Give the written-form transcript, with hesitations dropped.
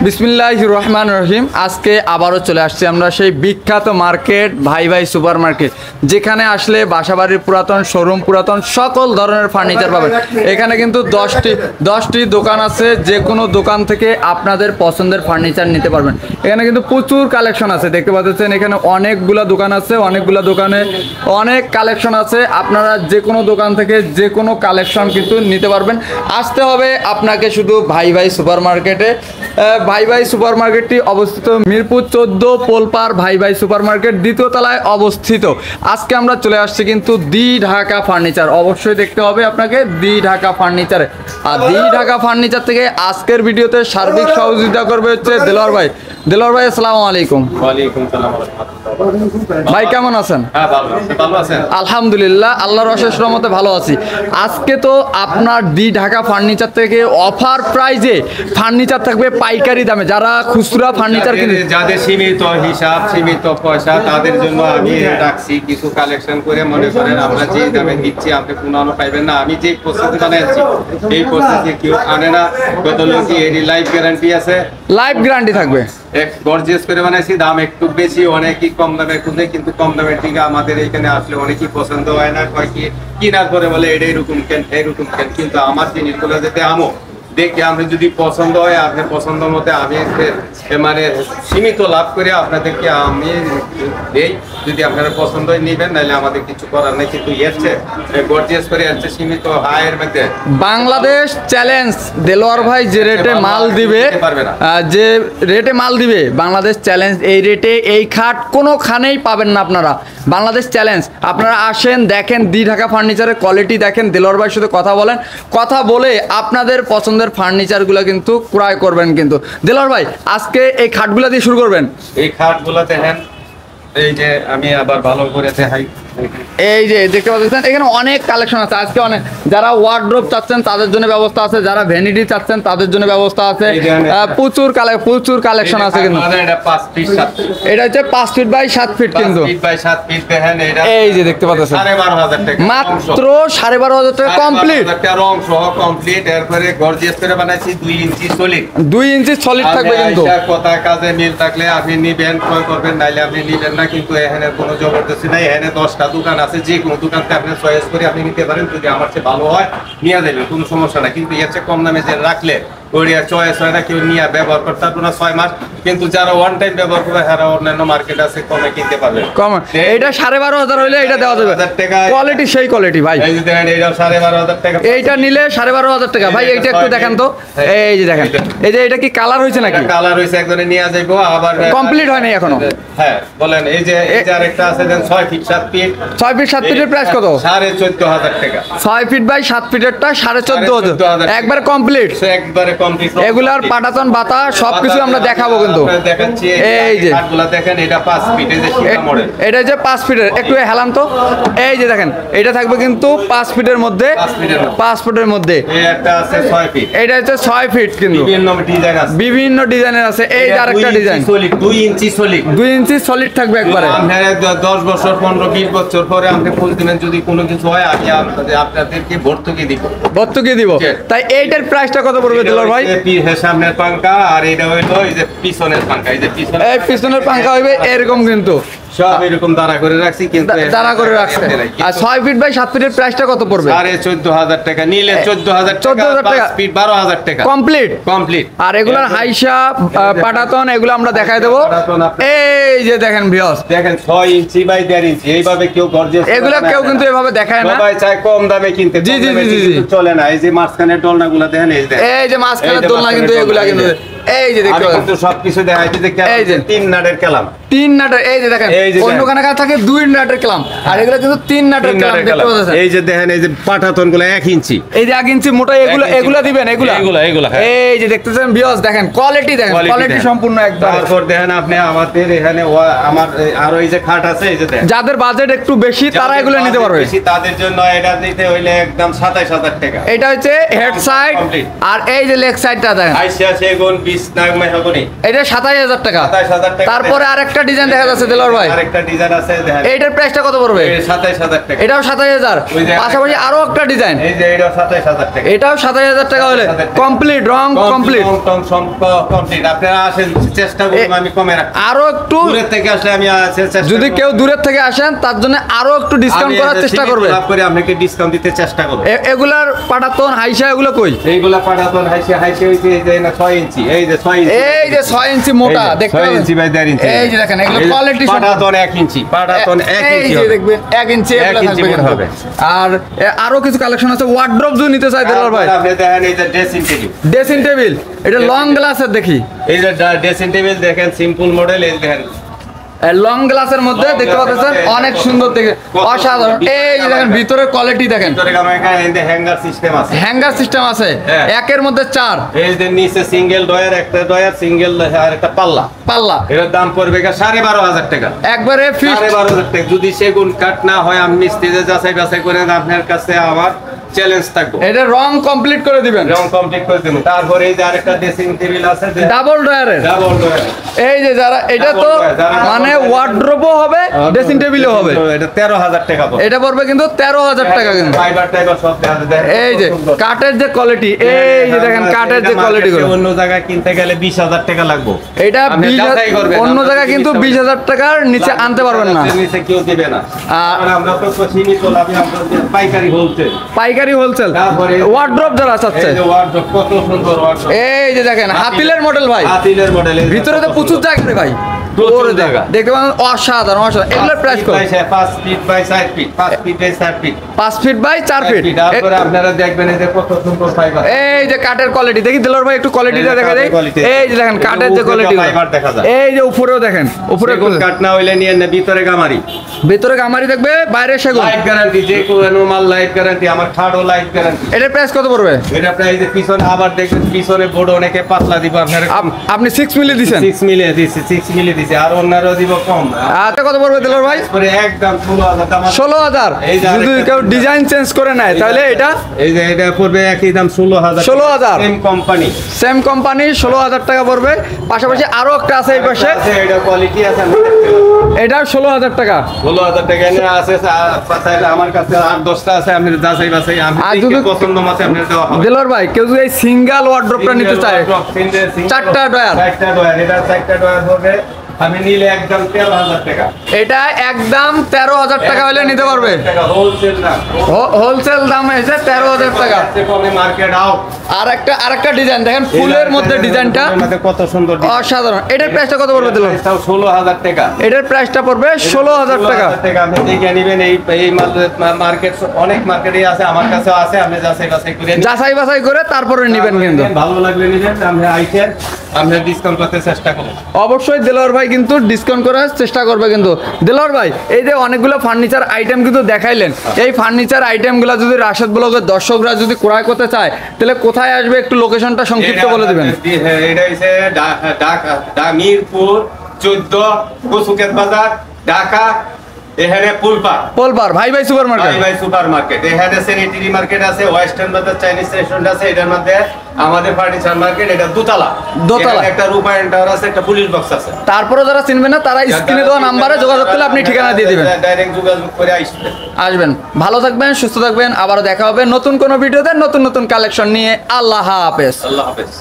বিসমিল্লাহির রহমানির রহিম। আজকে আবারও চলে আসছি আমরা সেই বিখ্যাত মার্কেট ভাই ভাই সুপার মার্কেট, যেখানে আসলে বাসাবাড়ির পুরাতন শোরুম, পুরাতন সকল ধরনের ফার্নিচার পাবেন। এখানে কিন্তু 10টি দোকান আছে, যে কোনো দোকান থেকে আপনাদের পছন্দের ফার্নিচার নিতে পারবেন। এখানে কিন্তু প্রচুর কালেকশন আছে, দেখতে পাচ্ছেন এখানে অনেকগুলা দোকান আছে, অনেকগুলা দোকানে অনেক কালেকশন আছে। আপনারা যে কোনো দোকান থেকে যে কোনো কালেকশন কিন্তু নিতে পারবেন। আসতে হবে আপনাকে শুধু ভাই ভাই সুপার মার্কেটে। ভাই ভাই সুপার মার্কেটটি অবস্থিত মিরপুর 14 পোলপার ভাই ভাই সুপার মার্কেট দ্বিতীয় তলায় অবস্থিত। আজকে আমরা চলে আসছি কিন্তু দি ঢাকা ফার্নিচার, অবশ্যই দেখতে হবে আপনাকে দি ঢাকা ফার্নিচারে। আর দি ঢাকা ফার্নিচার থেকে আজকের ভিডিওতে সার্বিক সহযোগিতা করবে হচ্ছে দেলোয়ার ভাই। দেলোয়ার ভাই, আসসালামু আলাইকুম। ওয়ালাইকুম সালাম। ভাই কেমন আছেন? হ্যাঁ, ভালো আছেন? আলহামদুলিল্লাহ, আল্লাহর অশেষ রহমতে ভালো আছি। আজকে তো আপনার দি ঢাকা ফার্নিচার থেকে অফার প্রাইজে ফার্নিচার থাকবে পাইকারি দামে। যারা খুচরা ফার্নিচার কিনে, যাদের সীমিত হিসাব, সীমিত পয়সা, তাদের জন্য আমি রাখছি কিছু কালেকশন করে। মনে করেন আমরা যে দামে দিচ্ছি আপনি পুনরায় পাইবেন না। আমি যে প্রসেসে বানাচ্ছি এই প্রসেসে কেউ আনে না। কত লোক এর লাইফ গ্যারান্টি আছে, লাইভ গ্যারান্টি থাকবে। এক গর্জিয়াস করে বানাইছি, দাম একটু বেশি, অনেকই কম দামে খুঁজে, কিন্তু কম দামের দিকে আমাদের এখানে আসলে অনেকই পছন্দ হয় না। কয় কি কিনার পরে বলে এটা এরকম কেন, এরকম কেন, কিন্তু আমার জিনিসগুলো যেতে আমো দেখি আমরা যদি পছন্দ হয়, আপনার পছন্দ মতো আমি মানে সীমিত লাভ করে আপনাদেরকে আমি দেই। যদি আপনারা পছন্দ হয় নিবেন, নাহলে আমাদের কিছু করার নেই। কিন্তু এসছে গর্জিয়াস করে আসছে সীমিত হায়ের মধ্যে। বাংলাদেশ চ্যালেঞ্জ, দেলোয়ার ভাই যে রেটে মাল দিবে, যে রেটে মাল দিবে বাংলাদেশ চ্যালেঞ্জ। এই রেটে এই খাট কোনোখানেই পাবেন না আপনারা। বাংলাদেশ চ্যালেঞ্জ। আপনারা আসেন, দেখেন দি ঢাকা ফার্নিচারের কোয়ালিটি দেখেন, দেলোয়ার ভাইয়ের সাথে কথা বলেন, কথা বলে আপনাদের পছন্দের ফার্নিচারগুলো কিন্তু ক্রয় করবেন। কিন্তু দেলোয়ার ভাই, আজকে এই খাটগুলো দিয়ে শুরু করবেন। এই খাটগুলো দেখেন, এই যে আমি আবার ভালো করে দেখাই। এই যে দেখতে পাচ্ছেন এখানে অনেক কালেকশন আছে। আজকে অনেক, যারা ওয়ার্ডরোব চাচ্ছেন তাদের জন্য ব্যবস্থা আছে, যারা ভ্যানিটি চাচ্ছেন তাদের জন্য ব্যবস্থা আছে। প্রচুর কালেকশন আছে। কিন্তু এটা হচ্ছে 5 ফিট বাই 7 ফিট। কিন্তু এই যে দেখতে পাচ্ছেন মাত্র 12,500 টাকা কমপ্লিট, রং সহ কমপ্লিট। এরপরে গর্জিয়াস করে বানাইছি 2 ইঞ্চি সলিড। 2 ইঞ্চি সলিড থাকবে। কিন্তু কথা কাজে মিল থাকলে আপনি নিবেন, ক্রয় করবেন, নাইলে আপনি নিবেন না। কিন্তু এখানে কোনো জবরদস্তি নাই। এখানে 10টা দোকান আছে, যে কোনো দোকানতে আপনি চয়েস করে আপনি নিতে পারেন। যদি আমার চেয়ে ভালো হয় নিয়ে যাবেন, কোনো সমস্যা নাই। কিন্তু এর চেয়ে কম দামে যে রাখলে ওরিয়া চয়েস হয় না, কেউ নিয়ে ব্যবহার করতে পারবে না 6 মাস। কিন্তু যারা ওয়ান টাইম ব্যবহার করবে তারা অন্যান্য মার্কেট আছে কমে কিনতে পারবে। কম এইটা 12,500 হইলে এটা দেওয়া যাবে। কোয়ালিটি সেই কোয়ালিটি ভাই। এই যে দেখেন, এইটা 12,500 টাকা। এইটা নিলে 12,500 টাকা। ভাই এইটা একটু দেখেন তো। এই যে দেখেন, এই যে এটা কি কালার হয়েছে নাকি? কালার হয়েছে, একজনে নিয়ে যাইবো। আবার কমপ্লিট হয় নাই এখনো। হ্যাঁ বলেন। এই যে আরেকটা আছে দেন 6 ফিট 7 ফিট। 6 ফিট 7 ফিটের প্রাইস কত? 14,500 টাকা। 6 ফিট বাই 7 ফিটেরটা 14,500 একবার কমপ্লিট। একবারে কমপ্লিট। এগুলার পাটাতন বাতা সবকিছু আমরা দেখাবো। কিন্তু দেখাচ্ছি। এই যে কাঠগুলা দেখেন, এটা 5 ফিট। এই যে সীতা মডেল, এটা যে 5 ফিটের, একটু হেলান তো। এই যে দেখেন, এটা থাকবে কিন্তু 5 ফিটের মধ্যে। 5 ফুটের মধ্যে এই একটা আছে 6 ফিট। এটা হচ্ছে 6 ফিট। কিন্তু বিভিন্ন ডিজাইন আছে, বিভিন্ন ডিজাইনের আছে। এই যে আরেকটা ডিজাইন 2 ইঞ্চি সলিড। 2 ইঞ্চি সলিড থাকবে একবারে। আপনারা 10 বছর 15-20 বছর পরে আপনি ফুল দিবেন, যদি কোনো কিছু হয় আমি আপনাদেরকে ভর্তুকি দিব। ভর্তুকি দিব। তাই এইটার প্রাইসটা কত পড়বে দেলোয়ার ভাই? সামনের পাঙ্কা, আর এটা হইলো এই যে পিছনের পাঙ্কা। এই যে পিছনের পাঙ্কা হইবে এরকম। কিন্তু সব এরকম দাঁড়া করে রাখছি, কিন্তু দাঁড়া করে রাখছে। আর 6 ফিট বাই 7 ফিটের প্রাইসটা কত পড়বে? 14,500 টাকা। নিলে 14,000 টাকা। 5 ফিট 12,000 টাকা কমপ্লিট। আর এগুলার হাইসা পাটাতন এগুলো আমরা দেখাই দেবো। এই যে দেখেন ভিউয়ার্স, দেখেন 6 ইঞ্চি বাই 1.5 ইঞ্চি। এইভাবে কেউ গর্জিয়াস এগুলা কেউ কিন্তু এভাবে দেখায় না। সবাই চায় কম দামে কিনতে। জি চলে না। এই যে মাঝখানের দোলনাগুলো দেখেন, এই যে মাঝখানের দোলনা। কিন্তু এগুলা কিন্তু এই যে দেখতে পাচ্ছেন, কিন্তু সবকিছু দেখাইতে যে এই যে 3 নাটের কালাম। 3 নাটের। এই যে দেখেন, অন্য কানে থাকে 2 নাটের কালাম, আর এগুলা কিন্তু 3 নাটের কালাম। দেখতে পাচ্ছেন, এই যে দেখেন, এই যে পাটাতনগুলো 1 ইঞ্চি। এই যে 1 ইঞ্চি মোটা। এগুলা দিবেন। এগুলা এই যে দেখতেছেন ভিউয়ার্স, দেখেন কোয়ালিটি, দেখেন কোয়ালিটি সম্পূর্ণ একদম। তারপর দেখেন আপনি আমাদের এখানে আমার আরো এই যে খাট আছে, এই যে দেখেন, যাদের বাজেট একটু বেশি তারা এগুলো নিতে পারবে। বেশি তাদের জন্য এটা নিতে হইলে একদম 27,000 টাকা। এটা হচ্ছে হেড সাইড, আর এই যে লেগ সাইডটা দেখেন, আইসা সেগুন 20 নাগ মেহগনি। এটা 27,000 টাকা। 27,000 টাকা। তারপরে আরেকটা আরেকটা ডিজাইন দেখা যাচ্ছে দেলোয়ার ভাই, আরেকটা ডিজাইন আছে দেখেন, এইটার প্রাইসটা কত পড়বে? 27000 টাকা। এটাও 27000, ওই যে পাশাপাশি আরো একটা ডিজাইন, এই যে এটা 27000 টাকা। এটাও 27000 টাকা হলে কমপ্লিট রং কমপ্লিট। কমপ্লিট আপনারা আসেন, চেষ্টা করব আমি কমে রাখতে। আরো একটু দূরের থেকে আসলে আমি চেষ্টা যদি করব। কেউ দূরের থেকে আসেন তার জন্য আরো একটু ডিসকাউন্ট করার চেষ্টা করবে। লাভ করে আপনাকে ডিসকাউন্ট দিতে চেষ্টা করব। এগুলার পাটাতন হাইসা এগুলো কই? এইগুলা পাটাতন হাইসে হাইসে হইছে এই যে না 6 ইঞ্চি, এই যে 6 ইঞ্চি, এই যে 6 ইঞ্চি মোটা দেখতে 6 পাবেন। ইঞ্চি বাই 1.5 ইঞ্চি। এই যে দেখেন এগুলো কোয়ালিটি পাটাতন 1 ইঞ্চি, পাটাতন 1 এই ইঞ্চি যে হবে। দেখবেন 1 ইঞ্চি এগুলো 1 ইঞ্চি থাকবে কিন্তু। হবে। আর আরো কিছু কালেকশন আছে, ওয়ার্ড্রপ যদি নিতে চাই দেলোয়ার ভাই, আপনি দেখেন এই যে ড্রেসিং টেবিল, ড্রেসিং টেবিল, এটা লং গ্লাসের দেখি, এই যে ড্রেসিং টেবিল দেখেন সিম্পল মডেল, এই দেখেন লং গ্লাসের মধ্যে দেখতে পাচ্ছেন অনেক সুন্দর দেখে, অসাধারণ। এই যে দেখেন ভিতরের কোয়ালিটি দেখেন, ভিতরে আমার এখানে হ্যাঙ্গার সিস্টেম আছে, হ্যাঙ্গার সিস্টেম আছে, হ্যাঁ। একের মধ্যে 4 এই যে নিচে সিঙ্গেল ডয়ার, একটা ডয়ার সিঙ্গেল আর একটা পাল্লা, পাল্লা, এর দাম পড়বে 12500 টাকা। একবারে ফিক্সড। 12500 টাকা। যদি সেগুন কাঠ না হয় আমি মিস্ত্রিদের যাচাই বাছাই করে আপনার কাছে আমার চ্যালেঞ্জ থাকবো, এটা রং কমপ্লিট করে দিবেন, রং কমপ্লিট করে দেবো। তারপরে এই যে আরেকটা ড্রেসিং টেবিল আছে, ডাবল ডয়ারের। ডাবল ডয়ার, এই যে যারা এটা তো মানে ওয়ার্ড্রোবও হবে, ড্রেসিং টেবিলও হবে, এটা 13000 টাকা পড়বে। এটা পড়বে কিন্তু 13000 টাকা কিন্তু। ফাইবার টাইবার সব দেওয়া আছে, দেখেন এই যে কত সুন্দর। কাঠের যে কোয়ালিটি, এই যে দেখেন কাঠের যে কোয়ালিটি গুলো, অন্য জায়গায় কিনতে গেলে 20000 টাকা লাগবে। এটা আপনি 20,000 যাচাই করবেন, অন্য আমরা জায়গায় কিন্তু 20000 টাকার নিচে আনতে পারবেন না। নিচে কেউ দিবে না। আর আমরা তো সীমিত লাভে আমরা পাইকারি বলতে, পাইকারি হোলসেল তারপরে ওয়ার্ড্রপ যারা চাচ্ছে, এই যে ওয়ার্ডরোব কত সুন্দর ওয়ার্ডরোব, এই যে দেখেন হাতিলের মডেল ভাই, হাতিলের মডেল, ভিতরে তো প্রচুর জায়গা রে ভাই, প্রচুর জায়গা। দেখতে পাবেন অসাধারণ অসাধারণ। এগুলোর প্রাইস কত? 5 feet by 4 feet, 5 feet by 4 feet, 5 feet by 4 feet. তারপরে আপনারা দেখবেন এই যে কত সুন্দর ফাইবার, এই যে কাঠের কোয়ালিটি দেখি দিলর ভাই, একটু কোয়ালিটিটা দেখা যায়। quality। এই যে দেখেন কাঠের যে কোয়ালিটি, ফাইবার দেখা যায়। এই যে উপরেও দেখেন, উপরে সেগুন কাঠ না হইলে নিয়ে না, ভিতরে গামারি, ভিতরে গামারি দেখবে, বাইরে সেগুন। লাইফ গ্যারান্টি, যে কোনো মাল লাইফ গ্যারান্টি, আমার খাটও লাইফ গ্যারান্টি। এটার প্রাইস কত পড়বে? এটা প্রায় যে পিছনে আবার দেখবেন পিছনে বোর্ড অনেকে পাতলা দিব, আপনার আপনি 6 মিলি দিছেন, 6 মিলে দিছি, 6 মিলে দিছি, আর অন্যরা দিব কম। আচ্ছা কত পড়বে দিলর ভাই? পরে একদম 16000 টাকা। 16000। এই যে যদি আরেকটা কেউ ডিজাইন চেঞ্জ করে নেয় তাহলে এটা এই যে এটা পড়বে একই দাম 16000। 16000 সেম কোম্পানি, সেম কোম্পানি 16000 টাকা পড়বে। পাশাপাশি আরো একটা আছে এই পাশে, এটা কোয়ালিটি আছে, আমি দেখতে পাচ্ছি। এটাও 16000 টাকা। 16000 টাকা এনে আছে, চাইলে আমার কাছে 8-10টা আছে, আপনি যাচাই বাছাই আমি আর দেখে যদি- পছন্দ মতো আপনি দেওয়া হবে। দিলর ভাই কেউ যদি এই সিঙ্গেল ওয়ার্ড্রপটা নিতে চায়, চারটা ডয়ার। 4টা ডয়ার, এটা 4টা ডয়ার হবে, আমি নিলে একদম 13000 টাকা। এটা একদম 13000 টাকা হলে নিতে পারবে। হোলসেল দাম, হোলসেল দাম হয়েছে 13000 টাকা। Market out. আরেকটা ডিজাইন দেখেন, ফুলের মধ্যে ডিজাইনটা কত সুন্দর, অসাধারণ। এটার প্রাইসটা কত পড়বে দিলর? 16000 টাকা। এটার প্রাইসটা পড়বে 16000 টাকা। আপনি দেখে নেবেন, এই মার্কেট অনেক মার্কেটই আছে, আমার কাছেও আছে, আপনি যাচাই বাছাই করে নিন। যাচাই বাছাই করে তারপরে নেবেন কিন্তু। ভালো লাগলে নিবেন, আপনি আইসেন, আপনি ডিসকাউন্ট করতে চেষ্টা করুন। অবশ্যই দিলর ভাই কিন্তু ডিসকাউন্ট করার চেষ্টা করবে কিন্তু। দিলর ভাই এই যে অনেকগুলো ফার্নিচার আইটেম কিন্তু দেখাইলেন, এই ফার্নিচার আইটেমগুলো যদি রাশেদ ব্লগের দর্শকরা যদি ক্রয় করতে চায় তাহলে কোথায় আসবে, একটু লোকেশনটা সংক্ষিপ্ত বলে দিবেন। এটা হচ্ছে ঢাকা মিরপুর 14 কচুকেত বাজার, ঢাকা। এখানে পোলপার ভাই ভাই সুপার মার্কেট, ভাই সুপার মার্কেট, এখানে স্যানিটারি মার্কেট আছে, ওয়েস্টার্ন বাজার চাইনিজ রেস্টুরেন্ট আছে, এটার মধ্যে আমাদের ফার্নিচার মার্কেট, এটা দোতলা। এখানে একটা রূপায়ণ টাওয়ার আছে, একটা পুলিশ বক্স আছে। তারপরে যারা চিনবে না তারা স্ক্রিনে দেওয়া নাম্বারে যোগাযোগ করলে আপনি ঠিকানা দিয়ে দিবেন, ডাইরেক্ট যোগাযোগ করে আসবেন। ভালো থাকবেন, সুস্থ থাকবেন, আবারও দেখা হবে নতুন কোনো ভিডিওতে নতুন নতুন কালেকশন নিয়ে। আল্লাহ হাফেজ। আল্লাহ হাফেজ।